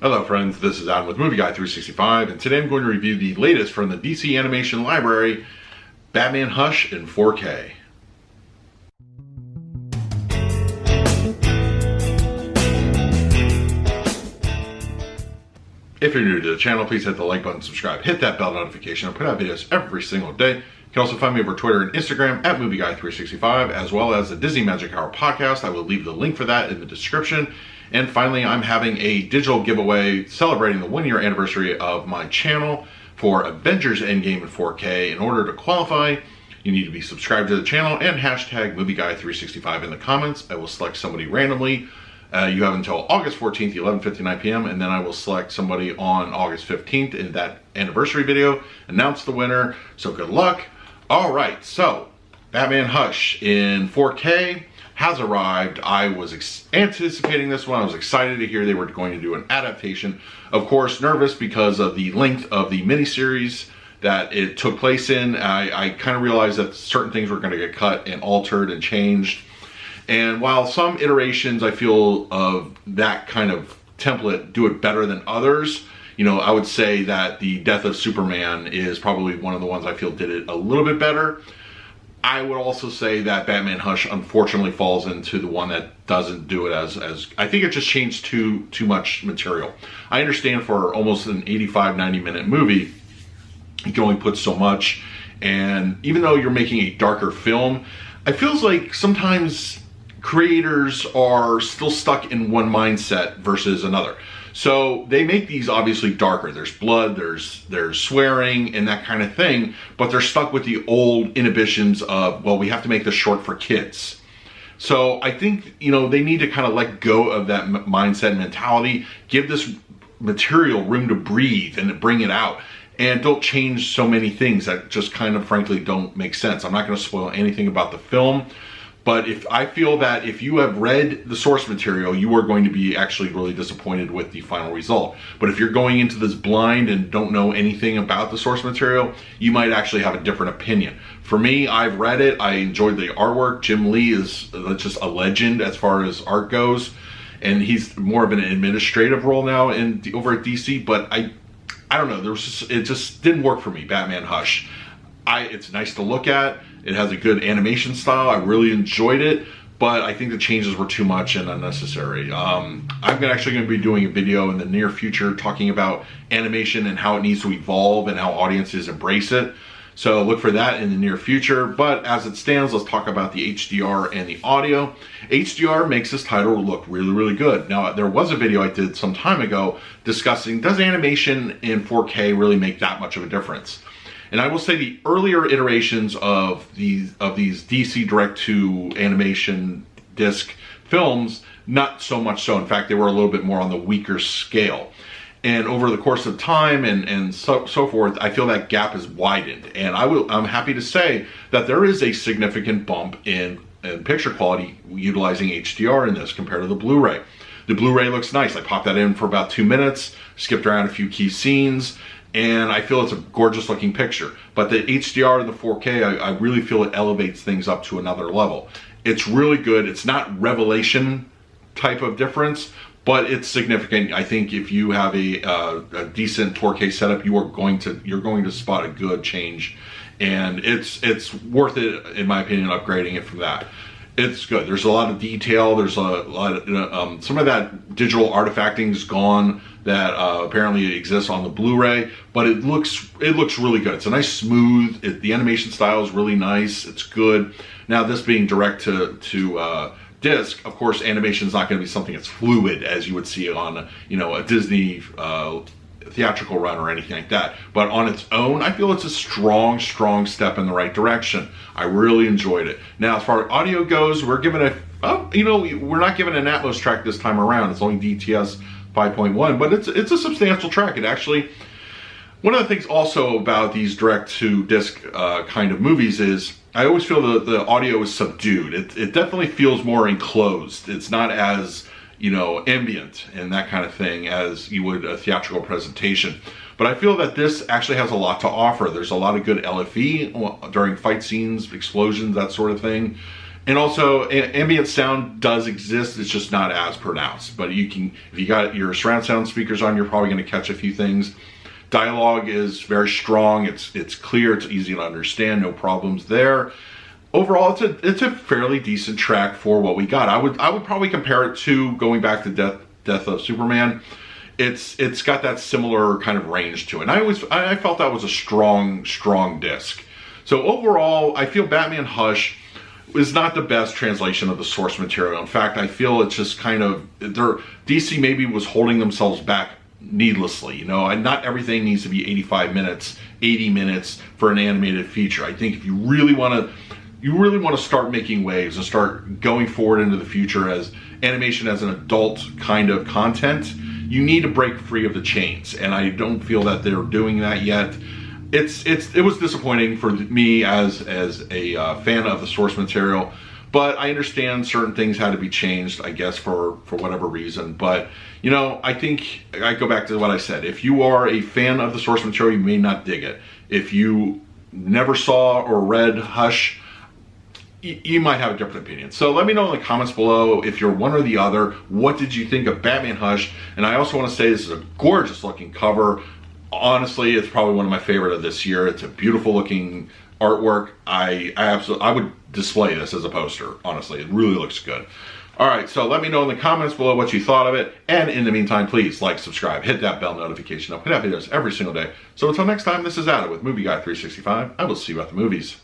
Hello friends, this is Adam with Movie Guy 365, and today I'm going to review the latest from the DC Animation Library, Batman Hush in 4K. If you're new to the channel, please hit the like button, subscribe, hit that bell notification. I put out videos every single day. You can also find me over Twitter and Instagram at Movie Guy 365, as well as the Disney Magic Hour podcast. I will leave the link for that in the description. And finally, I'm having a digital giveaway celebrating the 1-year anniversary of my channel for Avengers Endgame in 4K. In order to qualify, you need to be subscribed to the channel and hashtag Movie Guy 365 in the comments. I will select somebody randomly. You have until August 14th, 11:59 p.m. and then I will select somebody on August 15th in that anniversary video, announce the winner. So good luck. All right, so Batman Hush in 4K has arrived. I was anticipating this one. I was excited to hear they were going to do an adaptation. Of course, nervous because of the length of the miniseries that it took place in. I kind of realized that certain things were going to get cut and altered and changed. And while some iterations I feel of that kind of template do it better than others, you know, I would say that the Death of Superman is probably one of the ones I feel did it a little bit better. I would also say that Batman Hush unfortunately falls into the one that doesn't do it as I think it just changed too much material. I understand for almost an 85-90 minute movie, you can only put so much, and even though you're making a darker film, it feels like sometimes creators are still stuck in one mindset versus another. So they make these obviously darker. There's blood, there's swearing and that kind of thing, but they're stuck with the old inhibitions of, well, we have to make this short for kids. So I think, you know, they need to kind of let go of that mindset and mentality, give this material room to breathe and bring it out, and don't change so many things that just kind of frankly don't make sense. I'm not going to spoil anything about the film, but I feel that if you have read the source material, you are going to be actually really disappointed with the final result. But if you're going into this blind and don't know anything about the source material, you might actually have a different opinion. For me, I've read it. I enjoyed the artwork. Jim Lee is just a legend as far as art goes, and he's more of an administrative role now over at DC. But I don't know. It just didn't work for me. Batman Hush. It's nice to look at. It has a good animation style. I really enjoyed it, but I think the changes were too much and unnecessary. I'm actually going to be doing a video in the near future talking about animation and how it needs to evolve and how audiences embrace it. So look for that in the near future. But as it stands, let's talk about the HDR and the audio. HDR makes this title look really, really good. Now, there was a video I did some time ago discussing, does animation in 4K really make that much of a difference? And I will say the earlier iterations of these DC direct-to-animation disc films, not so much so. In fact, they were a little bit more on the weaker scale. And over the course of time and so forth, I feel that gap has widened. And I'm happy to say that there is a significant bump in picture quality utilizing HDR in this compared to the Blu-ray. The Blu-ray looks nice. I popped that in for about 2 minutes, skipped around a few key scenes, and I feel it's a gorgeous looking picture. But the HDR and the 4K, I really feel it elevates things up to another level. It's really good. It's not revelation type of difference, but it's significant. I think if you have a decent 4K setup, you're going to spot a good change, and it's worth it, in my opinion, upgrading it from that. It's good. There's a lot of detail. There's a lot of some of that digital artifacting is gone that apparently exists on the Blu-ray, but it looks really good. It's a nice smooth. The animation style is really nice. It's good. Now, this being direct to disc, of course, animation is not going to be something that's fluid as you would see on a Disney theatrical run or anything like that. But on its own, I feel it's a strong step in the right direction. I really enjoyed it. Now, as far as audio goes, we're given we're not given an Atmos track this time around. It's only DTS 5.1, but it's a substantial track. It actually, one of the things also about these direct-to-disc kind of movies is I always feel the audio is subdued. It definitely feels more enclosed. It's not as ambient and that kind of thing as you would a theatrical presentation. But I feel that this actually has a lot to offer. There's a lot of good LFE during fight scenes, explosions, that sort of thing. And also, ambient sound does exist. It's just not as pronounced. But you can, if you got your surround sound speakers on, you're probably going to catch a few things. Dialogue is very strong. It's clear. It's easy to understand. No problems there. Overall, it's a fairly decent track for what we got. I would probably compare it to, going back to Death of Superman. It's got that similar kind of range to it. And I felt that was a strong disc. So overall, I feel Batman Hush is not the best translation of the source material. In fact, I feel it's just kind of, DC maybe was holding themselves back needlessly, you know, and not everything needs to be 85 minutes, 80 minutes for an animated feature. I think if you really want to start making waves and start going forward into the future as animation as an adult kind of content, you need to break free of the chains, and I don't feel that they're doing that yet. It was disappointing for me as a fan of the source material, but I understand certain things had to be changed, I guess, for whatever reason. But, you know, I think I go back to what I said. If you are a fan of the source material, you may not dig it. If you never saw or read Hush, you might have a different opinion. So let me know in the comments below if you're one or the other. What did you think of Batman Hush? And I also want to say this is a gorgeous looking cover. Honestly, it's probably one of my favorite of this year. It's a beautiful looking artwork. I would display this as a poster. Honestly, it really looks good. All right, so let me know in the comments below what you thought of it. And in the meantime, please like, subscribe, hit that bell notification. I'll put out videos every single day. So until next time, this is Adam with Movie Guy 365. I will see you at the movies.